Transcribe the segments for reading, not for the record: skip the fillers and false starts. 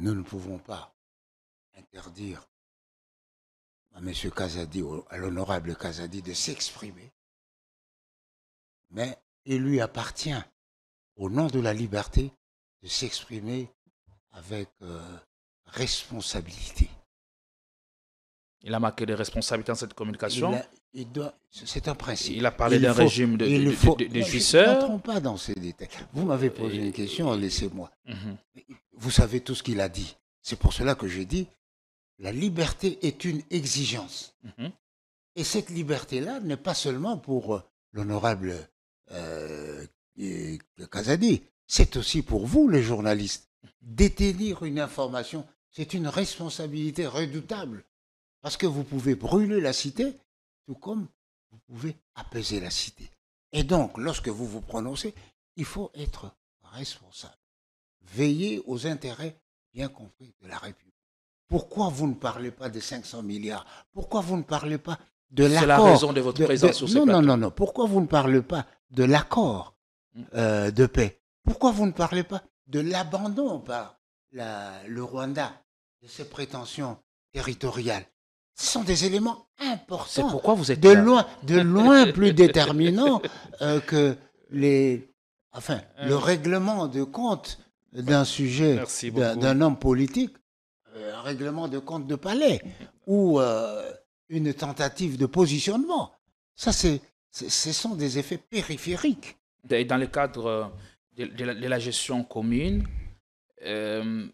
nous ne pouvons pas interdire à M. Kazadi, à l'honorable Kazadi, de s'exprimer, mais il lui appartient, au nom de la liberté, de s'exprimer avec responsabilité. Il a marqué des responsabilités dans cette communication. C'est un principe. Il a parlé d'un régime de jouisseurs. Ne rentrons pas dans ces détails. Vous m'avez posé une question, laissez-moi. Vous savez tout ce qu'il a dit. C'est pour cela que je dis, la liberté est une exigence. Et cette liberté-là n'est pas seulement pour l'honorable Kazadi, c'est aussi pour vous, les journalistes. Détenir une information, c'est une responsabilité redoutable. Parce que vous pouvez brûler la cité, tout comme vous pouvez apaiser la cité. Et donc, lorsque vous vous prononcez, il faut être responsable. Veiller aux intérêts bien compris de la République. Pourquoi vous ne parlez pas des 500 milliards? Pourquoi vous ne parlez pas de l'accord? C'est la raison de votre présence sur ce plateau. Non. Pourquoi vous ne parlez pas de l'accord de paix? Pourquoi vous ne parlez pas de l'abandon par le Rwanda de ses prétentions territoriales? Ce sont des éléments importants. C'est pourquoi vous êtes de loin plus déterminants que le règlement de compte d'un sujet, d'un homme politique, un règlement de compte de palais ou une tentative de positionnement. Ça, ce sont des effets périphériques. Dans le cadre de la gestion commune, quelle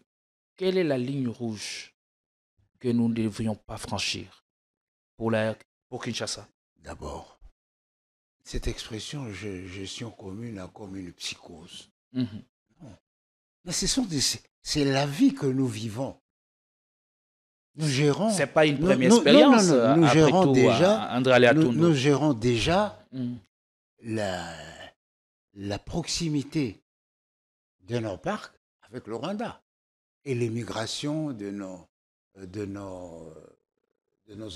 est la ligne rouge que nous ne devrions pas franchir pour Kinshasa? D'abord, cette expression gestion commune a comme une psychose. Mais c'est la vie que nous vivons. Nous gérons. C'est pas une première expérience. Nous gérons tout, déjà. André Aliatondo. Nous gérons déjà la proximité de nos parcs avec le Rwanda et l'émigration de nos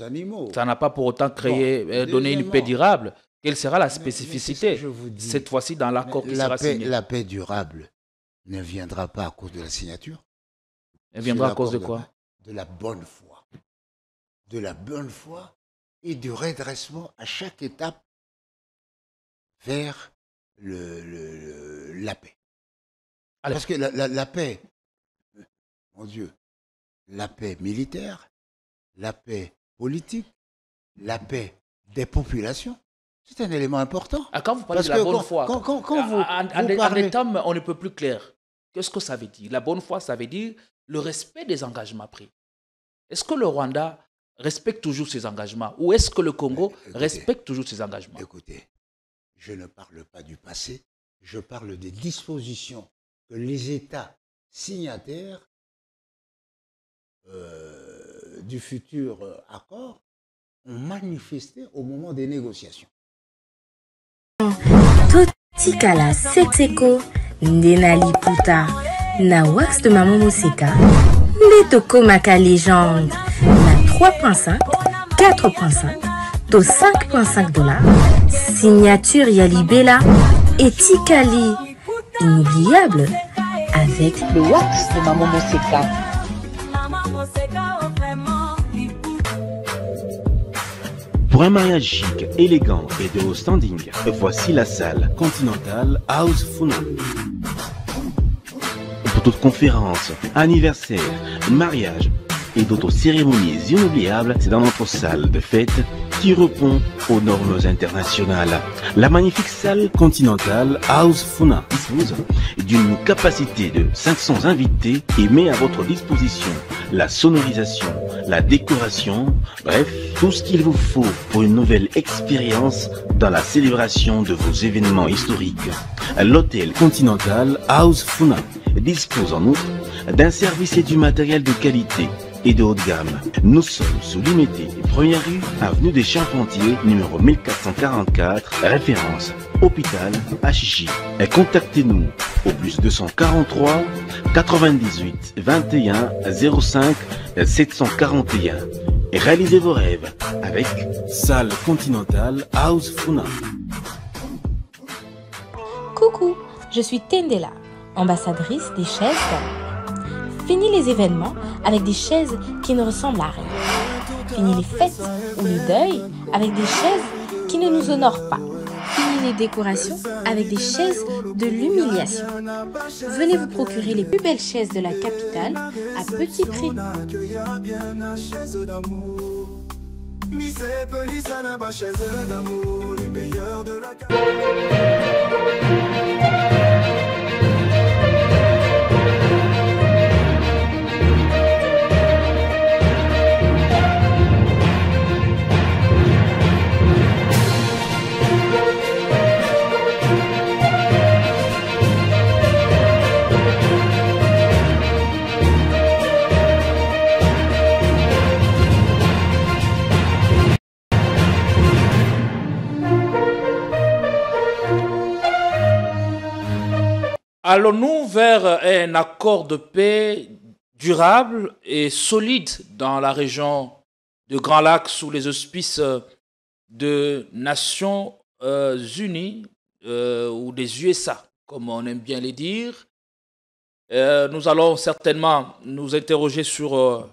animaux. Ça n'a pas pour autant donné une paix durable. Quelle sera la spécificité cette fois-ci dans l'accord qui sera signé? La paix durable ne viendra pas à cause de la signature. Elle viendra à cause de quoi? De la bonne foi. De la bonne foi et du redressement à chaque étape vers la paix. Alors, parce que la paix, mon Dieu, la paix militaire, la paix politique, la paix des populations, c'est un élément important. Quand vous parlez de la bonne foi, en des termes, on ne peut plus clair. Qu'est-ce que ça veut dire? La bonne foi, ça veut dire le respect des engagements pris. Est-ce que le Rwanda respecte toujours ses engagements ou est-ce que le Congo respecte toujours ses engagements? Écoutez, je ne parle pas du passé, je parle des dispositions que les États signataires du futur accord ont manifesté au moment des négociations. Totikala Setseko Ndenali Puta na wax de Maman Moseka Netoko Maka légende na 3.5 4.5 to 5.5 $. Signature Yalibela et Tikali inoubliable avec le wax de Maman Moseka. Pour un mariage chic, élégant et de haut standing, voici la salle Continental House Funa. Pour toute conférence, anniversaire, mariage et d'autres cérémonies inoubliables, c'est dans notre salle de fête qui répond aux normes internationales. La magnifique salle Continental House Funa dispose d'une capacité de 500 invités et met à votre disposition la sonorisation, la décoration, bref, tout ce qu'il vous faut pour une nouvelle expérience dans la célébration de vos événements historiques. L'hôtel Continental House Funa dispose en outre d'un service et du matériel de qualité et de haut de gamme. Nous sommes sous Limité, première rue, avenue des Charpentiers, numéro 1444, référence hôpital Achichi. Contactez-nous au plus 243 98 21 05 741 et réalisez vos rêves avec Salle Continental House Funa. Coucou, je suis Tendela, ambassadrice des chaises. Fini les événements avec des chaises qui ne ressemblent à rien. Fini les fêtes ou le deuil avec des chaises qui ne nous honorent pas. Fini les décorations avec des chaises de l'humiliation. Venez vous procurer les plus belles chaises de la capitale à petit prix. Allons-nous vers un accord de paix durable et solide dans la région de Grand Lac sous les auspices de Nations Unies ou des USA, comme on aime bien les dire? Nous allons certainement nous interroger sur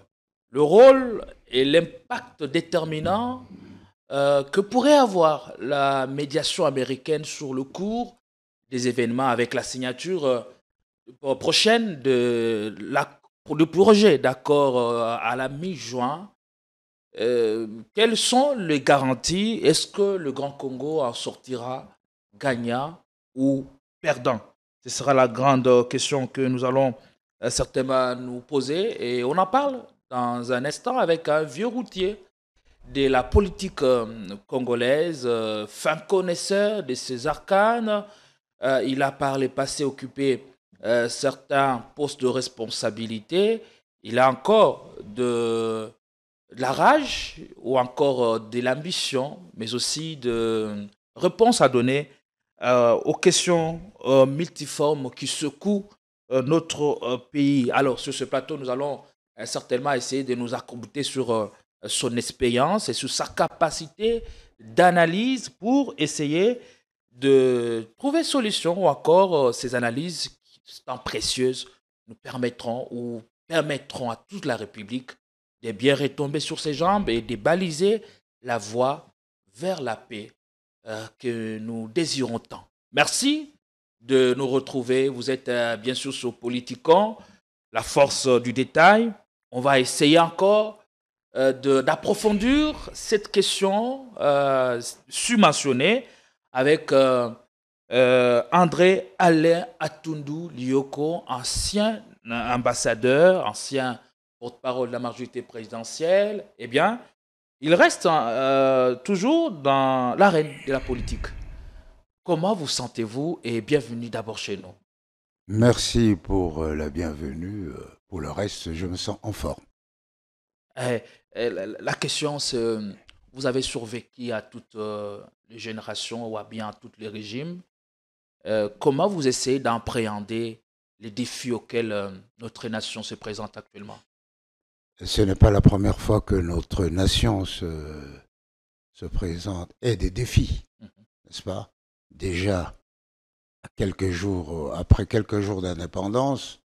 le rôle et l'impact déterminant que pourrait avoir la médiation américaine sur le cours des événements avec la signature prochaine du projet d'accord à la mi-juin. Quelles sont les garanties? Est-ce que le Grand Congo en sortira gagnant ou perdant? Ce sera la grande question que nous allons certainement nous poser. Et on en parle dans un instant avec un vieux routier de la politique congolaise, fin connaisseur de ses arcanes. Il a par le passé occupé certains postes de responsabilité. Il a encore de la rage ou encore de l'ambition, mais aussi de réponses à donner aux questions multiformes qui secouent notre pays. Alors, sur ce plateau, nous allons certainement essayer de nous accommoder sur son expérience et sur sa capacité d'analyse pour essayer de trouver solution ou encore ces analyses qui sont précieuses nous permettront à toute la République de bien retomber sur ses jambes et de baliser la voie vers la paix que nous désirons tant. Merci de nous retrouver. Vous êtes bien sûr sur Politikon, la force du détail. On va essayer encore d'approfondir cette question submentionnée avec André Alain Atundu Lioko, ancien ambassadeur, ancien porte-parole de la majorité présidentielle. Eh bien, il reste toujours dans l'arène de la politique. Comment vous sentez-vous et bienvenue d'abord chez nous? Merci pour la bienvenue. Pour le reste, je me sens en forme. La question, c'est, vous avez survécu à toutes les générations ou à bien à tous les régimes. Comment vous essayez d'appréhender les défis auxquels notre nation se présente actuellement? Ce n'est pas la première fois que notre nation se présente et des défis, n'est-ce pas? Déjà, après quelques jours d'indépendance,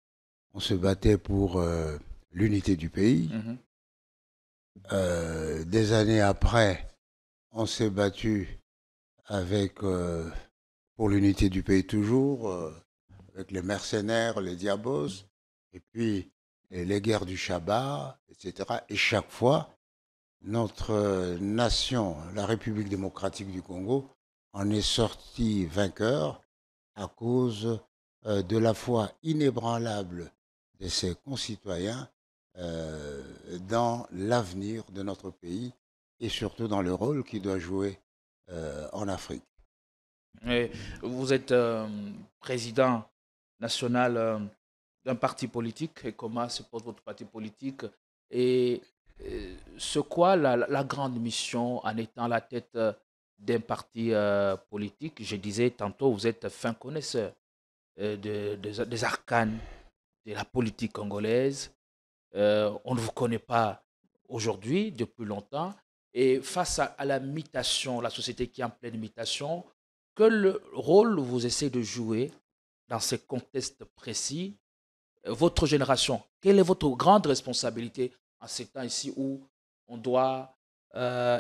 on se battait pour l'unité du pays. Des années après, on s'est battu pour l'unité du pays toujours, avec les mercenaires, les diabos, et puis les guerres du Chabat, etc. Et chaque fois, notre nation, la République démocratique du Congo, en est sortie vainqueur à cause de la foi inébranlable de ses concitoyens dans l'avenir de notre pays et surtout dans le rôle qu'il doit jouer en Afrique. Et vous êtes président national d'un parti politique. Et comment se pose votre parti politique? Et c'est quoi la grande mission en étant à la tête d'un parti politique? Je disais tantôt, vous êtes fin connaisseur des arcanes de la politique congolaise. On ne vous connaît pas aujourd'hui, depuis longtemps. Et face à la mutation, la société qui est en pleine mutation, quel rôle vous essayez de jouer dans ces contextes précis votre génération, quelle est votre grande responsabilité en ces temps ici où on doit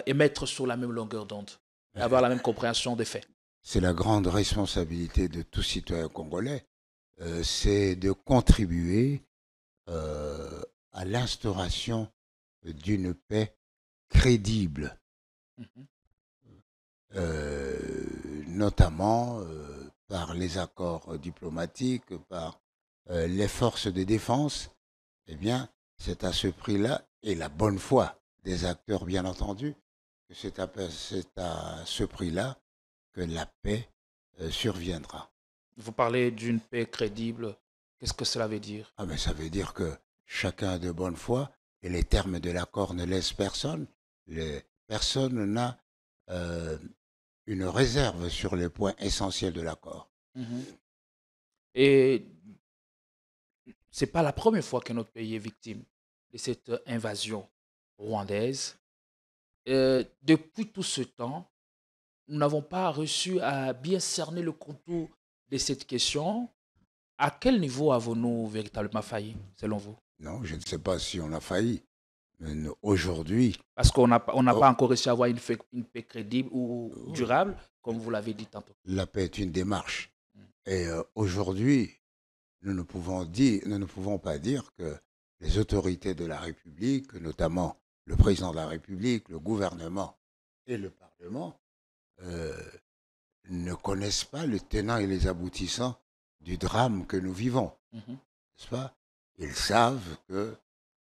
émettre sur la même longueur d'onde et avoir la même compréhension des faits? C'est la grande responsabilité de tout citoyen congolais, c'est de contribuer à l'instauration d'une paix crédible, notamment par les accords diplomatiques, par les forces de défense. Eh bien, c'est à ce prix-là, et la bonne foi des acteurs, bien entendu, que c'est à ce prix-là que la paix surviendra. Vous parlez d'une paix crédible. Qu'est-ce que cela veut dire? Ah ben, ça veut dire que chacun a de bonne foi et les termes de l'accord ne laissent personne. Personne n'a une réserve sur les points essentiels de l'accord. Et ce n'est pas la première fois que notre pays est victime de cette invasion rwandaise. Depuis tout ce temps, nous n'avons pas réussi à bien cerner le contour de cette question. À quel niveau avons-nous véritablement failli, selon vous? Non, je ne sais pas si on a failli. Mais aujourd'hui... Parce qu'on n'a pas encore réussi à avoir une paix crédible ou durable, comme vous l'avez dit tantôt. La paix est une démarche. Et aujourd'hui, nous ne pouvons pas dire que les autorités de la République, notamment le président de la République, le gouvernement et le Parlement, ne connaissent pas les tenants et les aboutissants du drame que nous vivons. N'est-ce pas? Ils savent que,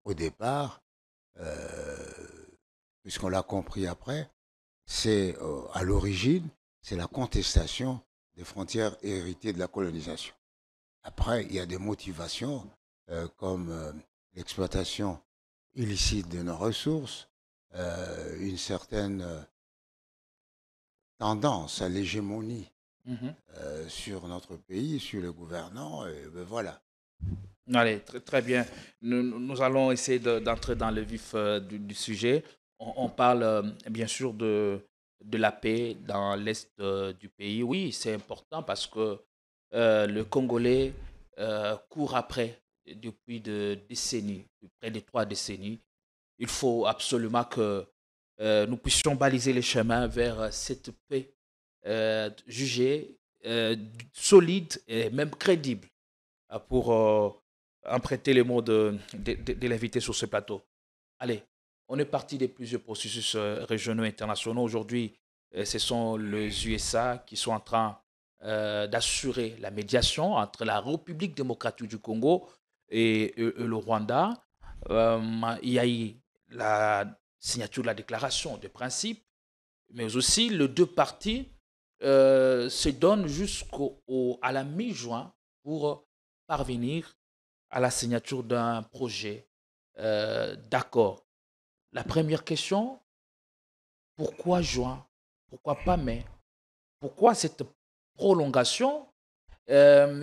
au départ, puisqu'on l'a compris après, c'est à l'origine, c'est la contestation des frontières héritées de la colonisation. Après, il y a des motivations comme l'exploitation illicite de nos ressources, une certaine tendance à l'hégémonie sur notre pays, sur le gouvernant, et ben voilà. Allez, très bien. Nous allons essayer d'entrer dans le vif du sujet. On parle bien sûr de la paix dans l'est du pays. Oui, c'est important parce que le Congolais court après depuis des décennies, près de 3 décennies. Il faut absolument que nous puissions baliser les chemins vers cette paix jugée solide et même crédible pour emprunter les mots de l'invité sur ce plateau. Allez, on est parti de plusieurs processus régionaux et internationaux. Aujourd'hui, ce sont les USA qui sont en train d'assurer la médiation entre la République démocratique du Congo et le Rwanda. Il y a eu la signature de la déclaration de principe, mais aussi les deux parties se donnent jusqu'à la mi-juin pour parvenir à la signature d'un projet d'accord. La première question, pourquoi juin? Pourquoi pas mai? Pourquoi cette prolongation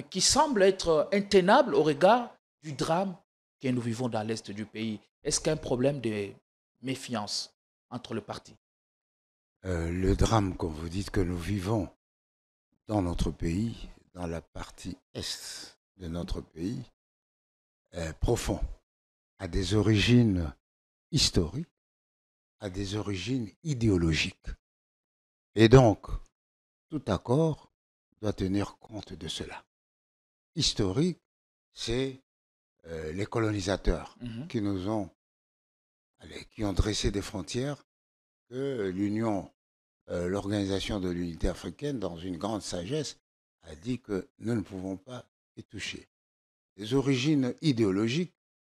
qui semble être intenable au regard du drame que nous vivons dans l'est du pays? Est-ce qu'il y a un problème de méfiance entre les partis? Le drame, comme vous dites, que nous vivons dans notre pays, dans la partie est de notre pays, est profond, a des origines historiques, a des origines idéologiques. Et donc, tout accord doit tenir compte de cela. Historique, c'est les colonisateurs qui ont dressé des frontières que l'Organisation de l'Unité africaine, dans une grande sagesse, a dit que nous ne pouvons pas y toucher. Les origines idéologiques,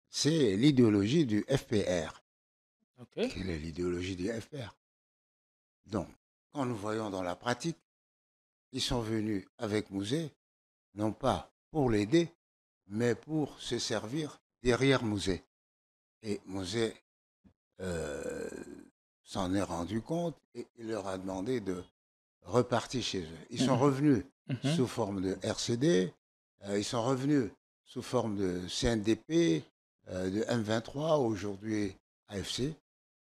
c'est l'idéologie du FPR. Quelle est l'idéologie du FPR? Donc, quand nous voyons dans la pratique, ils sont venus avec Mouzé, non pas pour l'aider, mais pour se servir derrière Mouzé. Et Mouzé s'en est rendu compte et il leur a demandé de repartir chez eux. Ils sont revenus sous forme de RCD, ils sont revenus sous forme de CNDP, de M23, aujourd'hui AFC.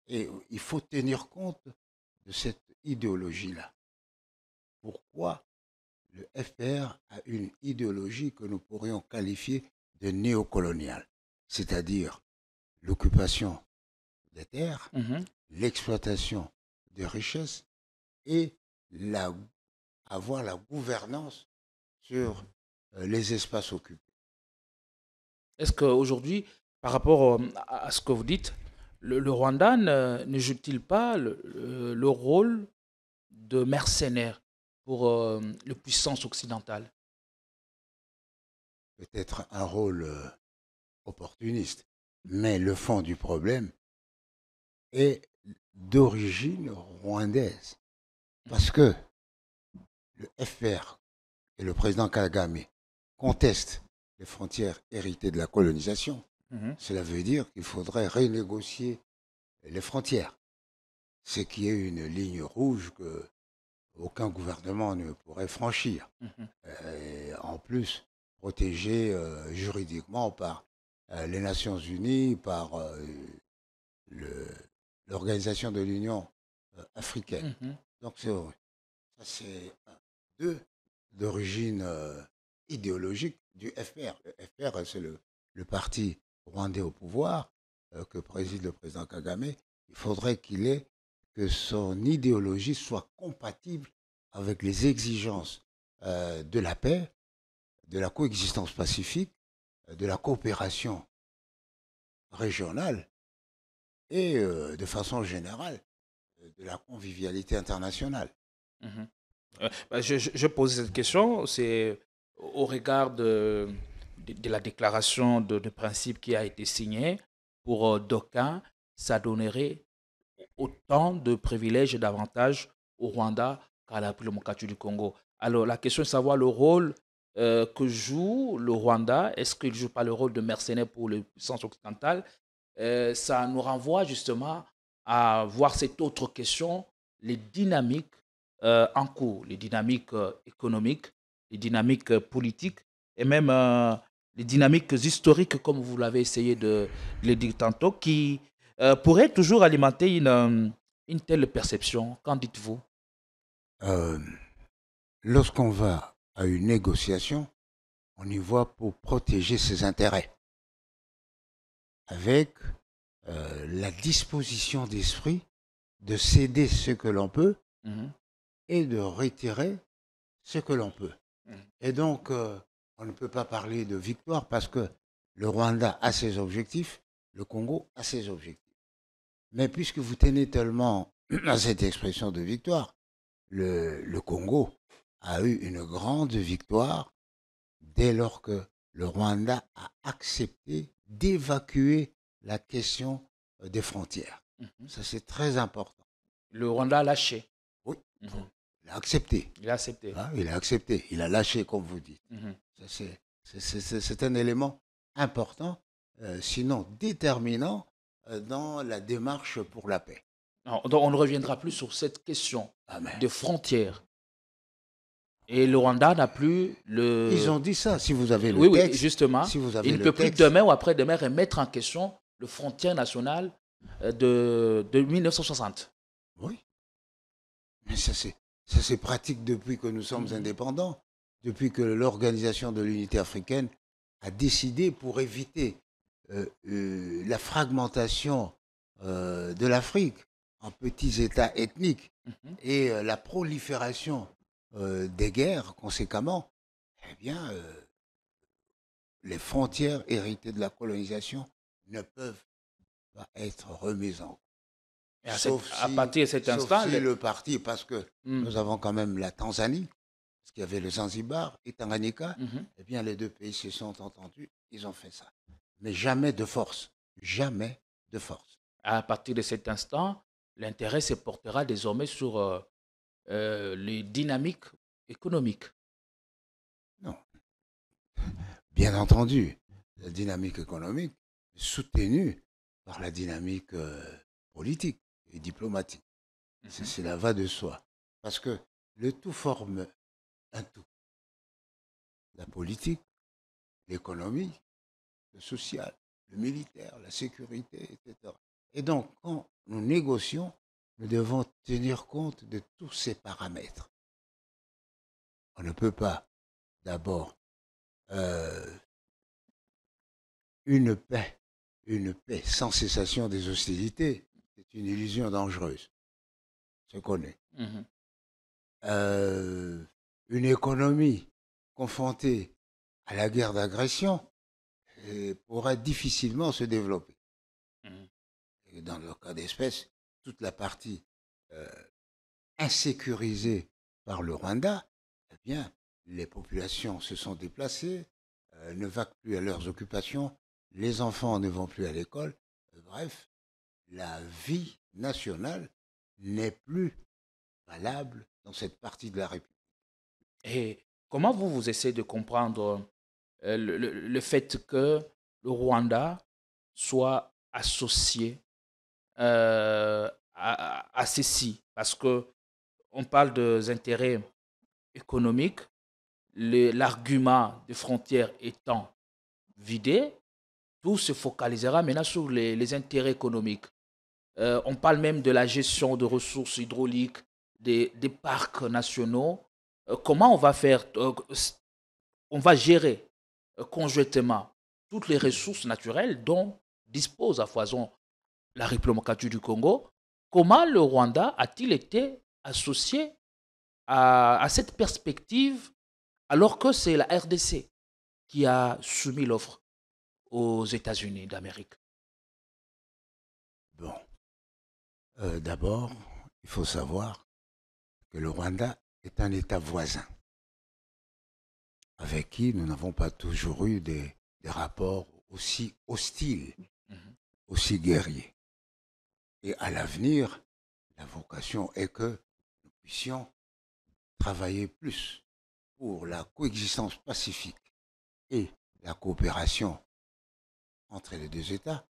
Et il faut tenir compte de cette idéologie-là. Pourquoi le FPR a une idéologie que nous pourrions qualifier de néocolonial, c'est-à-dire l'occupation des terres, l'exploitation des richesses et avoir la gouvernance sur les espaces occupés. Est-ce qu'aujourd'hui, par rapport à ce que vous dites, le Rwanda ne joue-t-il pas le rôle de mercenaire pour les puissances occidentales? Peut-être un rôle opportuniste, mais le fond du problème est d'origine rwandaise. Parce que le FPR et le président Kagame contestent les frontières héritées de la colonisation. Cela veut dire qu'il faudrait renégocier les frontières. Ce qui est une ligne rouge que aucun gouvernement ne pourrait franchir. En plus, protégé juridiquement par les Nations Unies, par l'Organisation de l'Union africaine. Donc c'est vrai. Ça, c'est deux d'origine idéologique du FPR. Le FPR, c'est le parti rwandais au pouvoir que préside le président Kagame. Il faudrait que son idéologie soit compatible avec les exigences de la paix, de la coexistence pacifique, de la coopération régionale et de façon générale de la convivialité internationale. Je pose cette question, c'est au regard de la déclaration de principe qui a été signée. Pour d'aucuns, ça donnerait autant de privilèges et d'avantages au Rwanda qu'à la République démocratique du Congo. Alors la question est de savoir le rôle que joue le Rwanda. Est-ce qu'il ne joue pas le rôle de mercenaire pour les puissances occidentales? Ça nous renvoie justement à voir cette autre question, les dynamiques en cours, les dynamiques économiques, les dynamiques politiques et même les dynamiques historiques, comme vous l'avez essayé de le dire tantôt, qui pourraient toujours alimenter une telle perception. Qu'en dites-vous? Lorsqu'on va à une négociation, on y voit pour protéger ses intérêts, avec la disposition d'esprit de céder ce que l'on peut et de retirer ce que l'on peut. Et donc, on ne peut pas parler de victoire parce que le Rwanda a ses objectifs, le Congo a ses objectifs. Mais puisque vous tenez tellement à cette expression de victoire, le Congo a eu une grande victoire dès lors que le Rwanda a accepté d'évacuer la question des frontières. Ça, c'est très important. Le Rwanda a lâché. Oui, il a accepté. Il a accepté. Hein, il a accepté. Il a lâché, comme vous dites. C'est un élément important, sinon déterminant, dans la démarche pour la paix. Non, donc on ne reviendra plus sur cette question de frontières. Et le Rwanda n'a plus le... Ils ont dit ça, si vous avez le texte. Oui, justement. Si vous avez il ne peut plus demain ou après-demain remettre en question le frontière nationale de 1960. Oui. Mais ça c'est pratique depuis que nous sommes indépendants, depuis que l'Organisation de l'Unité africaine a décidé, pour éviter la fragmentation de l'Afrique en petits États ethniques et la prolifération des guerres, conséquemment, eh bien, les frontières héritées de la colonisation ne peuvent pas être remises en cause. À partir de cet instant, si le parti, parce que nous avons quand même la Tanzanie, parce qu'il y avait le Zanzibar et Tanganyika, eh bien, les deux pays se sont entendus, ils ont fait ça. Mais jamais de force. Jamais de force. À partir de cet instant, l'intérêt se portera désormais sur les dynamiques économiques. Non. Bien entendu, la dynamique économique est soutenue par la dynamique politique et diplomatique. Cela va de soi. Parce que le tout forme un tout. La politique, l'économie, le social, le militaire, la sécurité, etc. Et donc, quand nous négocions, nous devons tenir compte de tous ces paramètres. On ne peut pas d'abord une paix sans cessation des hostilités, c'est une illusion dangereuse. Se connaît. Une économie confrontée à la guerre d'agression pourrait difficilement se développer. Et dans le cas d'espèce, toute la partie insécurisée par le Rwanda, eh bien, les populations se sont déplacées, ne vaquent plus à leurs occupations, les enfants ne vont plus à l'école. Bref, la vie nationale n'est plus valable dans cette partie de la République. Et comment vous essayez de comprendre le fait que le Rwanda soit associé à ceci? Parce qu'on parle des intérêts économiques, l'argument des frontières étant vidé, tout se focalisera maintenant sur les intérêts économiques. On parle même de la gestion de ressources hydrauliques, des parcs nationaux. Comment on va faire? On va gérer conjointement toutes les ressources naturelles dont dispose à foison la République du Congo. Comment le Rwanda a-t-il été associé à cette perspective alors que c'est la RDC qui a soumis l'offre aux États-Unis d'Amérique? Bon. D'abord, il faut savoir que le Rwanda est un État voisin avec qui nous n'avons pas toujours eu des rapports aussi hostiles, aussi guerriers. Et à l'avenir, la vocation est que nous puissions travailler plus pour la coexistence pacifique et la coopération entre les deux États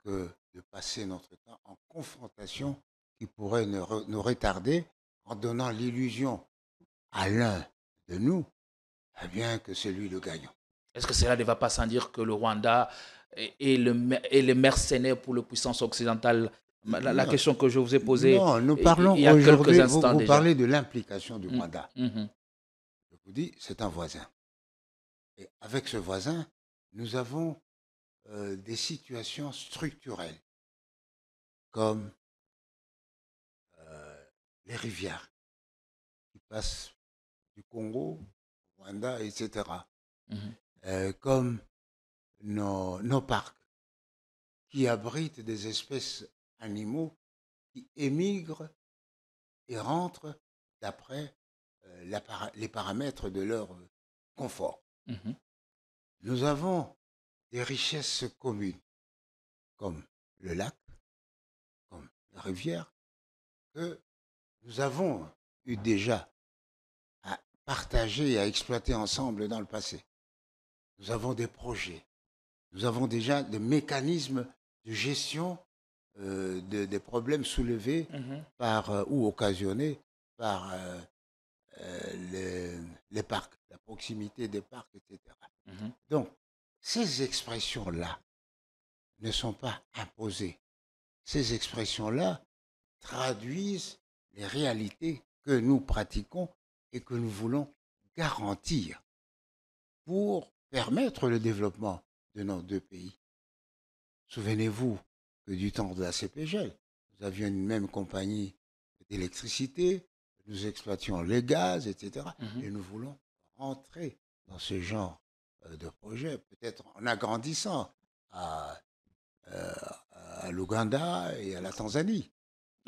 que de passer notre temps en confrontation qui pourrait nous retarder en donnant l'illusion à l'un de nous, eh bien que c'est lui le gagnant. Est-ce que cela ne va pas sans dire que le Rwanda est le mercenaire pour les puissances occidentales? La question que je vous ai posée nous parlons il y a quelques instants vous déjà. parlez de l'implication du Rwanda. Je vous dis, c'est un voisin. Et avec ce voisin, nous avons des situations structurelles, comme les rivières qui passent du Congo, au Rwanda, etc. Comme nos parcs qui abritent des espèces animaux qui émigrent et rentrent d'après les paramètres de leur confort. Nous avons des richesses communes, comme le lac, comme la rivière, que nous avons eu déjà à partager et à exploiter ensemble dans le passé. Nous avons des projets, nous avons déjà des mécanismes de gestion des problèmes soulevés par ou occasionnés par les parcs, la proximité des parcs, etc. Donc, ces expressions-là ne sont pas imposées. Ces expressions-là traduisent les réalités que nous pratiquons et que nous voulons garantir pour permettre le développement de nos deux pays. Souvenez-vous que du temps de la CPGL, nous avions une même compagnie d'électricité, nous exploitions les gaz, etc. Et nous voulons rentrer dans ce genre de projet, peut-être en agrandissant à l'Ouganda et à la Tanzanie.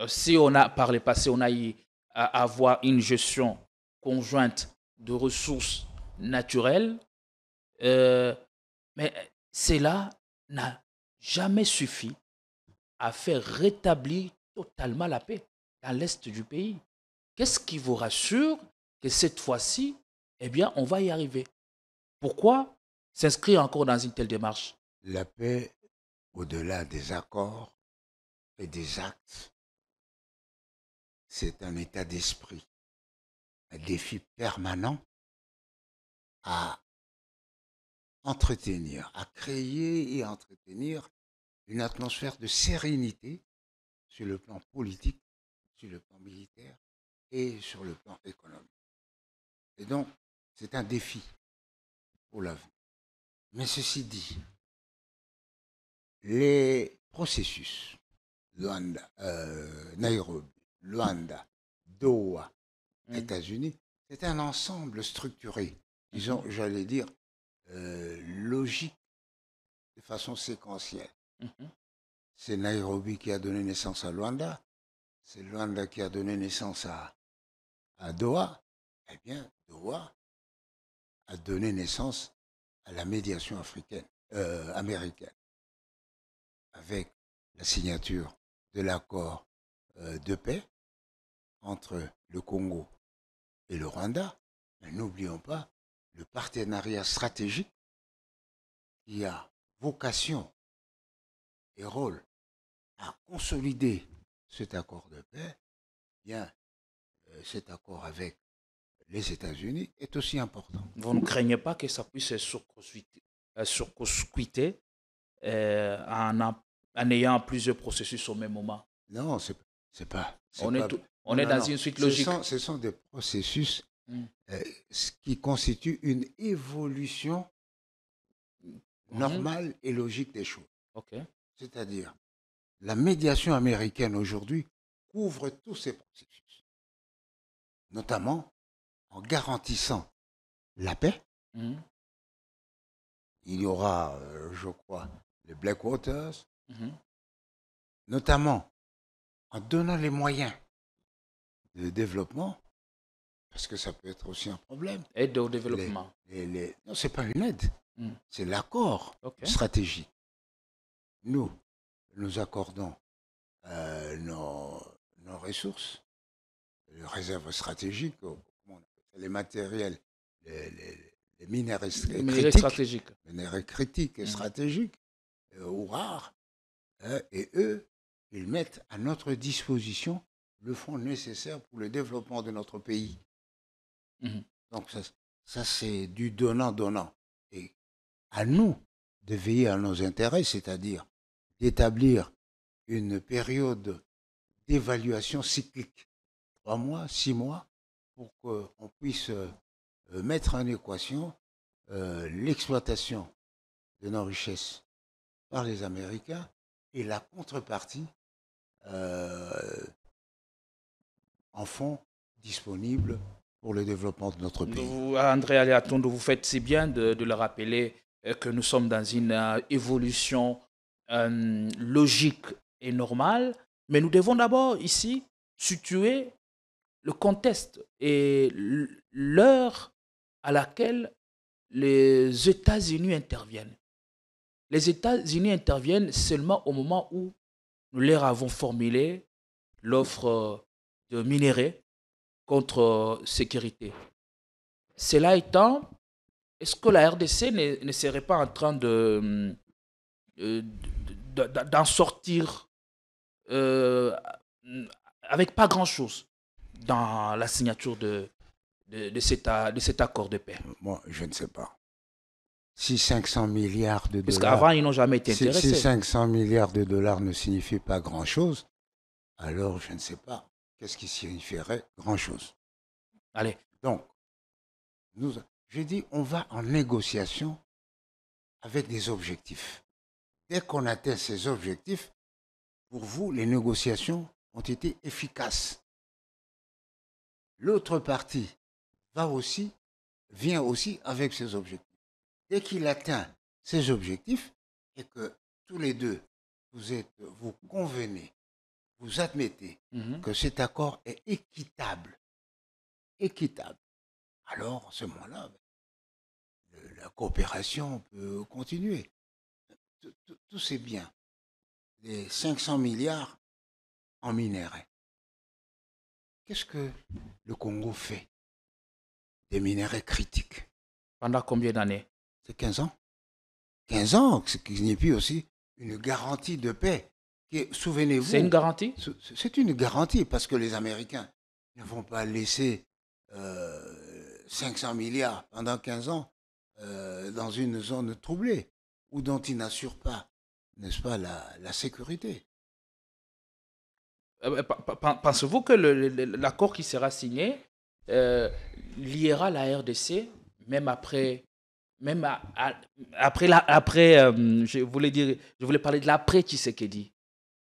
Si par le passé, on a eu à avoir une gestion conjointe de ressources naturelles, mais cela n'a jamais suffi à faire rétablir totalement la paix dans l'est du pays. Qu'est-ce qui vous rassure que cette fois-ci, eh bien, on va y arriver? Pourquoi s'inscrire encore dans une telle démarche? La paix, au-delà des accords et des actes, c'est un état d'esprit, un défi permanent à entretenir, à créer et entretenir une atmosphère de sérénité sur le plan politique, sur le plan militaire et sur le plan économique. Et donc, c'est un défi pour l'avenir. Mais ceci dit, les processus, Luanda, Nairobi, Luanda, Doha, États-Unis, c'est un ensemble structuré, disons, j'allais dire, logique, de façon séquentielle. C'est Nairobi qui a donné naissance à Luanda, c'est Luanda qui a donné naissance à Doha. Eh bien, Doha a donné naissance à la médiation américaine, avec la signature de l'accord de paix entre le Congo et le Rwanda. Mais n'oublions pas le partenariat stratégique qui a vocation et rôle à consolider cet accord de paix. Bien, cet accord avec les États-Unis est aussi important. Vous ne craignez pas que ça puisse surcoûter en ayant plusieurs processus au même moment? Non, c'est pas. On est dans une suite logique. Ce sont des processus qui constituent une évolution normale et logique des choses. Okay. C'est-à-dire, la médiation américaine aujourd'hui couvre tous ces processus, notamment en garantissant la paix. Il y aura, je crois, les Blackwaters, notamment en donnant les moyens de développement, parce que ça peut être aussi un problème. Aide au développement. Non, ce n'est pas une aide, c'est l'accord stratégique. Nous accordons nos ressources, les réserves stratégiques, les matériels, les minéraux stratégiques. Minéraux critiques et stratégiques, ou rares, et eux, ils mettent à notre disposition le fonds nécessaire pour le développement de notre pays. Donc ça c'est du donnant-donnant. Et à nous de veiller à nos intérêts, c'est-à-dire d'établir une période d'évaluation cyclique, 3 mois, 6 mois, pour qu'on puisse mettre en équation l'exploitation de nos richesses par les Américains et la contrepartie en fonds disponibles pour le développement de notre pays. Vous, André Aliatondo, vous faites si bien de le rappeler que nous sommes dans une évolution logique et normale, mais nous devons d'abord ici situer le contexte et l'heure à laquelle les États-Unis interviennent. Les États-Unis interviennent seulement au moment où nous leur avons formulé l'offre de minerais contre sécurité. Cela étant, est-ce que la RDC ne serait pas en train d'en sortir avec pas grand-chose dans la signature de cet accord de paix? Moi, je ne sais pas. Si 500 milliards de dollars... Parce qu'avant, ils n'ont jamais été intéressés. Si 500 milliards de dollars ne signifient pas grand-chose, alors je ne sais pas qu'est-ce qui signifierait grand-chose. Allez. Donc, j'ai dit, on va en négociation avec des objectifs. Dès qu'on atteint ces objectifs, pour vous, les négociations ont été efficaces. L'autre partie vient aussi avec ses objectifs. Dès qu'il atteint ses objectifs et que tous les deux, vous convenez, vous admettez que cet accord est équitable, alors à ce moment-là, la coopération peut continuer. Tout c'est bien. Les 500 milliards en minerais. Qu'est-ce que le Congo fait des minerais critiques? Pendant combien d'années? C'est 15 ans. 15 ans, ce qui signifie aussi une garantie de paix. Souvenez-vous. C'est une garantie? C'est une garantie parce que les Américains ne vont pas laisser 500 milliards pendant 15 ans dans une zone troublée ou dont ils n'assurent pas, n'est-ce pas, la sécurité. Pensez-vous que l'accord qui sera signé liera la RDC, même après même après, je voulais parler de l'après Tshisekedi.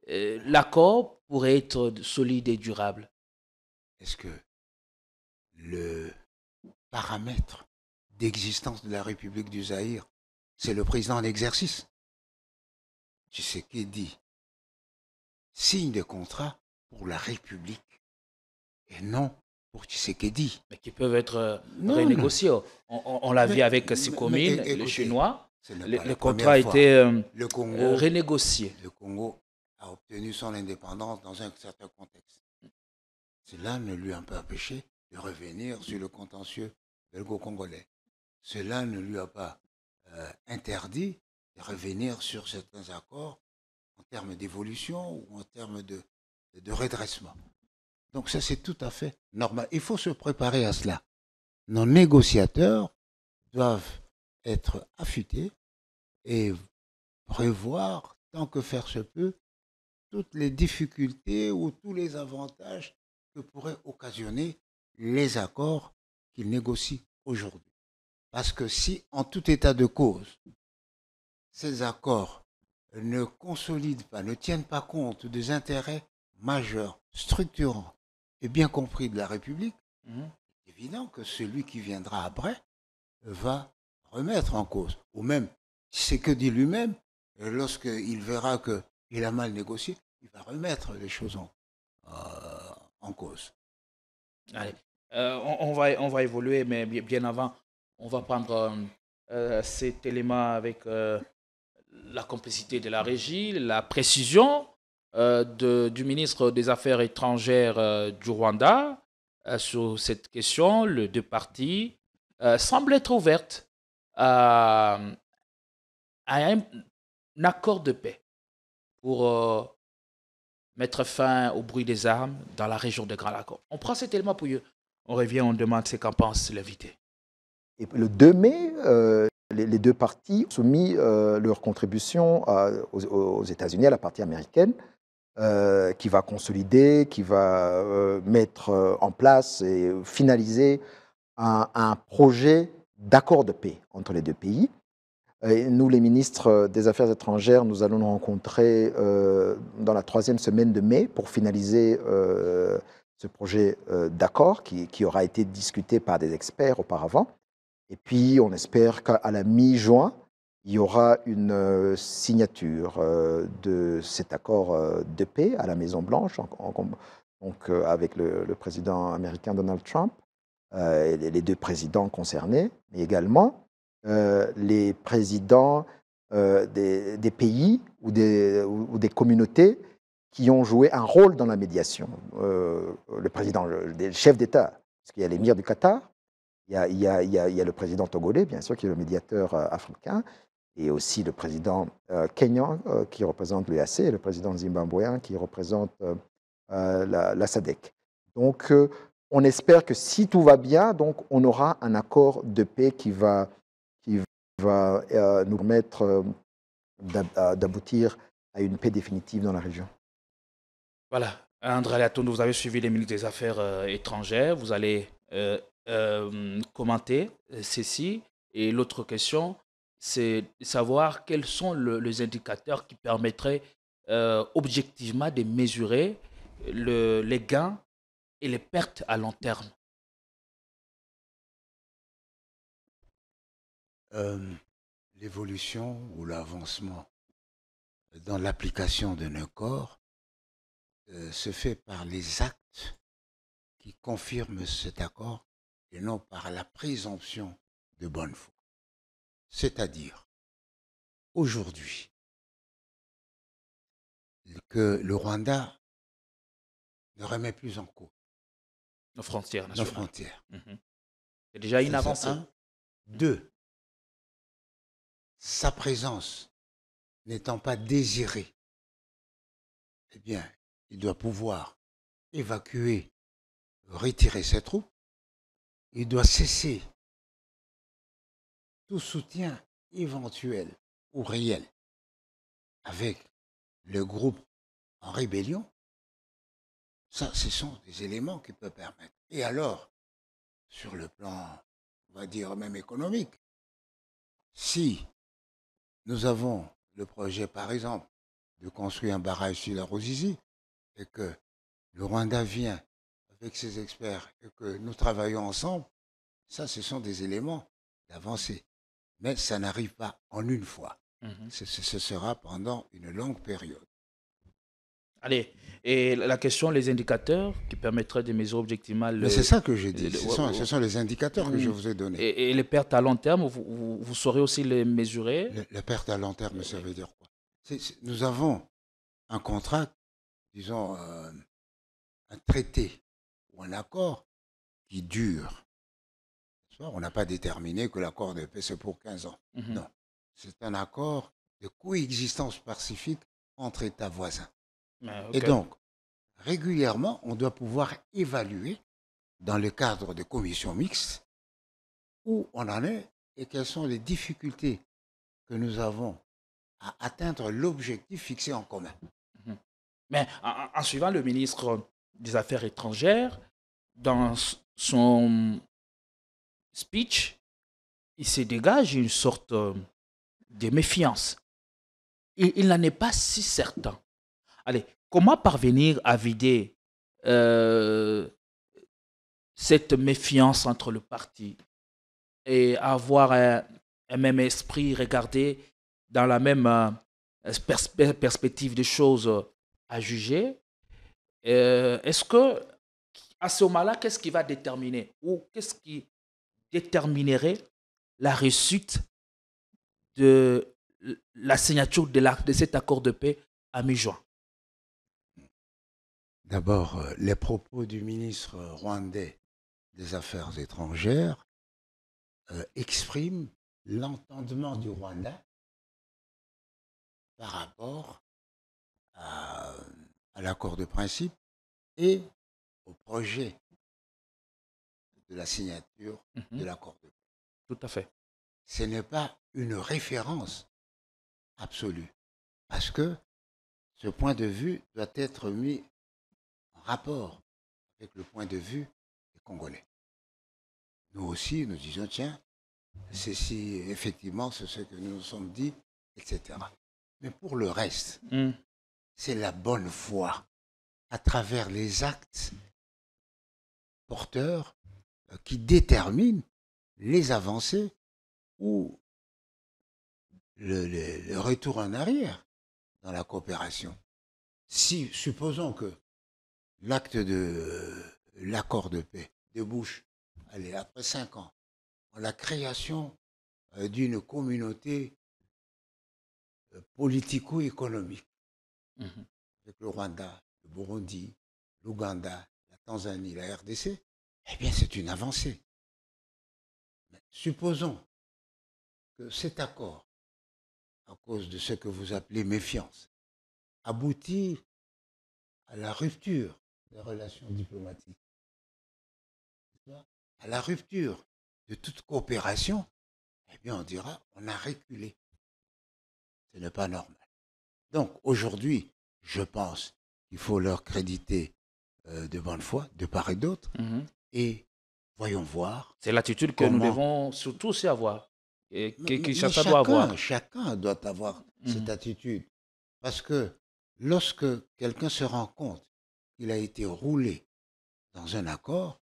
L'accord pourrait être solide et durable. Est-ce que le paramètre d'existence de la République du Zaïre, c'est le président en exercice? Tshisekedi signe des contrats pour la République et non pour Tshisekedi. Mais qui peuvent être renégociés. On l'a vu avec Sikomine, le Chinois. Le contrat a été renégocié. Le Congo a obtenu son indépendance dans un certain contexte. Cela ne lui a pas empêché de revenir sur le contentieux belgo-congolais. Cela ne lui a pas interdit de revenir sur certains accords en termes d'évolution ou en termes de redressement. Donc ça, c'est tout à fait normal. Il faut se préparer à cela. Nos négociateurs doivent être affûtés et prévoir, tant que faire se peut, toutes les difficultés ou tous les avantages que pourraient occasionner les accords qu'ils négocient aujourd'hui. Parce que si, en tout état de cause, ces accords ne consolident pas, ne tiennent pas compte des intérêts majeurs, structurants et bien compris de la République, c'est évident que celui qui viendra après va remettre en cause. Ou même, c'est que dit lui-même, lorsqu'il verra qu'il a mal négocié, il va remettre les choses en cause. Allez, on va évoluer, mais bien avant, on va prendre cet élément avec la complicité de la régie, la précision du ministre des Affaires étrangères du Rwanda sur cette question. Les deux parties semblent être ouvertes à un accord de paix pour mettre fin au bruit des armes dans la région de Grand Lac. On prend cet élément pour eux. On revient, on demande ce qu'en pense l'invité. Et le 2 mai, les deux parties ont soumis leur contribution aux États-Unis, à la partie américaine, qui va consolider, qui va mettre en place et finaliser un projet d'accord de paix entre les deux pays. Et nous, les ministres des Affaires étrangères, nous allons nous rencontrer dans la 3e semaine de mai pour finaliser ce projet d'accord qui aura été discuté par des experts auparavant. Et puis, on espère qu'à la mi-juin, il y aura une signature de cet accord de paix à la Maison-Blanche, donc avec le président américain Donald Trump, et les deux présidents concernés, mais également les présidents des pays ou des communautés qui ont joué un rôle dans la médiation. Le président, le chef d'État, parce qu'il y a l'émir du Qatar, il y a le président togolais, bien sûr, qui est le médiateur africain, et aussi le président kenyan qui représente l'UAC, et le président zimbabwéen qui représente la SADC. Donc, on espère que si tout va bien, donc, on aura un accord de paix qui va nous permettre d'aboutir à une paix définitive dans la région. Voilà. André Atondo, vous avez suivi les ministres des Affaires étrangères. Vous allez commenter ceci. Et l'autre question, c'est de savoir quels sont les indicateurs qui permettraient objectivement de mesurer les gains et les pertes à long terme. L'évolution ou l'avancement dans l'application d'un accord se fait par les actes qui confirment cet accord et non par la présomption de bonne foi. C'est-à-dire, aujourd'hui, que le Rwanda ne remet plus en cause nos frontières nationales. Nos frontières. C'est déjà une avancée. 2. Sa présence n'étant pas désirée, eh bien, il doit pouvoir évacuer, retirer ses troupes. Il doit cesser tout soutien éventuel ou réel avec le groupe en rébellion. Ça, ce sont des éléments qui peuvent permettre. Et alors, sur le plan, on va dire même économique, si nous avons le projet, par exemple, de construire un barrage sur la Ruzizi, et que le Rwanda vient avec ses experts et que nous travaillons ensemble, ça, ce sont des éléments d'avancée. Mais ça n'arrive pas en une fois. Ce sera pendant une longue période. Allez, et la question, les indicateurs qui permettraient de mesurer objectivement... Mais c'est ça que j'ai dit, ce sont les indicateurs que je vous ai donnés. Et les pertes à long terme, vous saurez aussi les mesurer? Les pertes à long terme, ça veut dire quoi? Nous avons un contrat, disons, un traité ou un accord qui dure. On n'a pas déterminé que l'accord de paix, c'est pour 15 ans. Non, c'est un accord de coexistence pacifique entre États voisins. Okay. Et donc, régulièrement, on doit pouvoir évaluer dans le cadre de commissions mixtes où on en est et quelles sont les difficultés que nous avons à atteindre l'objectif fixé en commun. Mais en suivant le ministre des Affaires étrangères, dans son speech, il se dégage une sorte de méfiance. Il n'en est pas si certain. Allez, comment parvenir à vider cette méfiance entre le parti et avoir un même esprit, regarder dans la même perspective des choses à juger? Est-ce que, à ce moment-là, qu'est-ce qui va déterminer ou qu'est-ce qui déterminerait la réussite de la signature de cet accord de paix à mi-juin? D'abord, les propos du ministre rwandais des Affaires étrangères expriment l'entendement du Rwanda par rapport à l'accord de principe et au projet de la signature de l'accord de paix. Tout à fait. Ce n'est pas une référence absolue, parce que ce point de vue doit être mis en rapport avec le point de vue des Congolais. Nous aussi, nous disons, tiens, ceci, effectivement, c'est ce que nous nous sommes dit, etc. Mais pour le reste, c'est la bonne foi, à travers les actes porteurs qui déterminent les avancées ou le retour en arrière dans la coopération. Si, supposons que l'acte de l'accord de paix débouche, allez, après 5 ans, en la création d'une communauté politico-économique avec le Rwanda, le Burundi, l'Ouganda, la Tanzanie, la RDC, eh bien c'est une avancée. Mais supposons que cet accord, à cause de ce que vous appelez méfiance, aboutit à la rupture des relations diplomatiques, à la rupture de toute coopération, eh bien on dira on a reculé. Ce n'est pas normal. Donc aujourd'hui, je pense qu'il faut leur créditer de bonne foi, de part et d'autre, et voyons voir. C'est l'attitude que nous devons surtout aussi avoir, et que chacun doit avoir. Chacun doit avoir cette attitude, parce que lorsque quelqu'un se rend compte qu'il a été roulé dans un accord,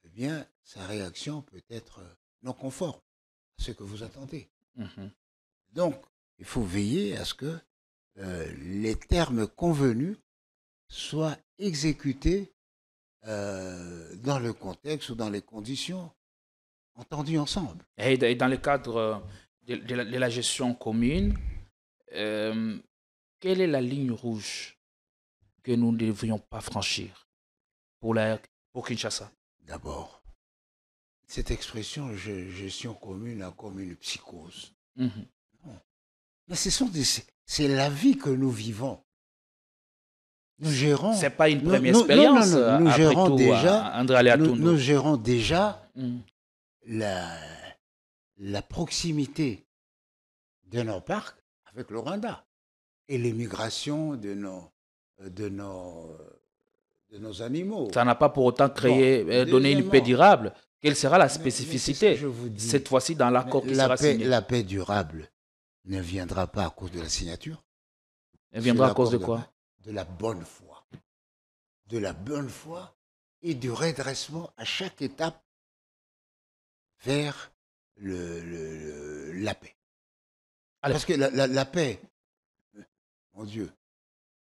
eh bien, sa réaction peut être non conforme à ce que vous attendez. Donc, il faut veiller à ce que les termes convenus soient exécutés dans le contexte ou dans les conditions entendues ensemble. Et dans le cadre de la gestion commune, quelle est la ligne rouge que nous ne devrions pas franchir pour Kinshasa? D'abord, cette expression gestion commune a comme une psychose. Non. Mais c'est la vie que nous vivons. Nous gérons. C'est pas une première expérience. Nous gérons tout, déjà. Nous gérons déjà la proximité de nos parcs avec le Rwanda et l'émigration de nos animaux. Ça n'a pas pour autant donné une paix durable. Quelle sera la spécificité, cette fois-ci, dans l'accord qui sera signé? La paix durable ne viendra pas à cause de la signature. Elle viendra à cause de quoi? De la bonne foi. De la bonne foi et du redressement à chaque étape vers la paix. Alors, parce que la paix, mon Dieu,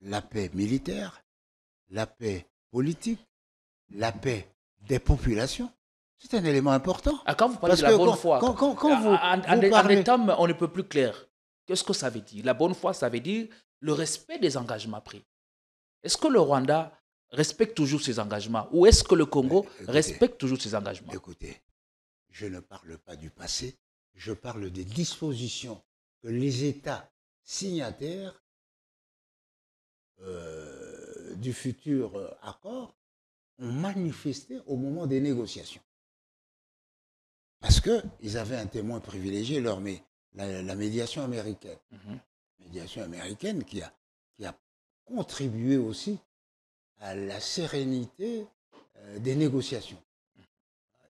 la paix militaire, la paix politique, la paix des populations, c'est un élément important. Quand vous parlez de la bonne foi, en des termes, on ne peut plus clair. Qu'est-ce que ça veut dire? La bonne foi, ça veut dire le respect des engagements pris. Est-ce que le Rwanda respecte toujours ses engagements ou est-ce que le Congo respecte toujours ses engagements? Écoutez, je ne parle pas du passé, je parle des dispositions que les États signataires du futur accord ont manifesté au moment des négociations. Parce qu'ils avaient un témoin privilégié, la médiation américaine. Médiation américaine qui a contribué aussi à la sérénité des négociations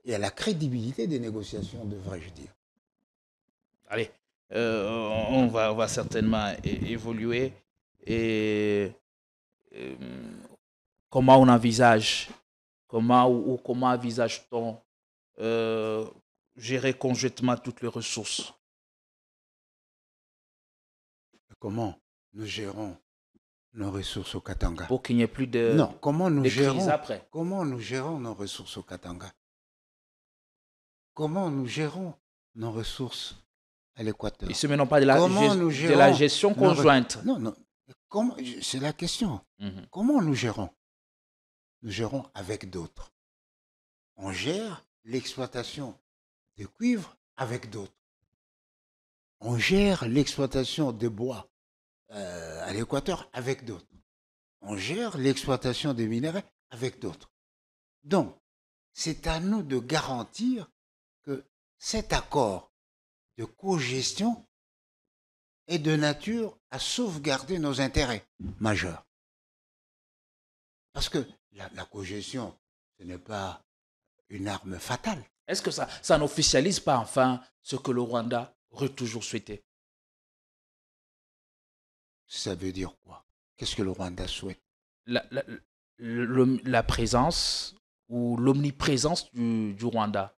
et à la crédibilité des négociations, devrais-je dire. Allez, on va certainement évoluer. Et comment on envisage, comment envisage-t-on gérer conjointement toutes les ressources? Comment nous gérons nos ressources au Katanga? Pour qu'il n'y ait plus de Non, comment nous gérons après? Comment nous gérons nos ressources au Katanga? Comment nous gérons nos ressources à l'Équateur? Ici, mais non pas de la gestion conjointe. Non. C'est la question. Comment nous gérons? Nous gérons avec d'autres. On gère l'exploitation de cuivre avec d'autres. On gère l'exploitation de bois à l'Équateur avec d'autres. On gère l'exploitation des minéraux avec d'autres. Donc, c'est à nous de garantir que cet accord de cogestion est de nature à sauvegarder nos intérêts majeurs. Parce que la cogestion, ce n'est pas une arme fatale. Est-ce que ça n'officialise pas enfin ce que le Rwanda aurait toujours souhaité? Ça veut dire quoi? Qu'est-ce que le Rwanda souhaite? La présence ou l'omniprésence du Rwanda,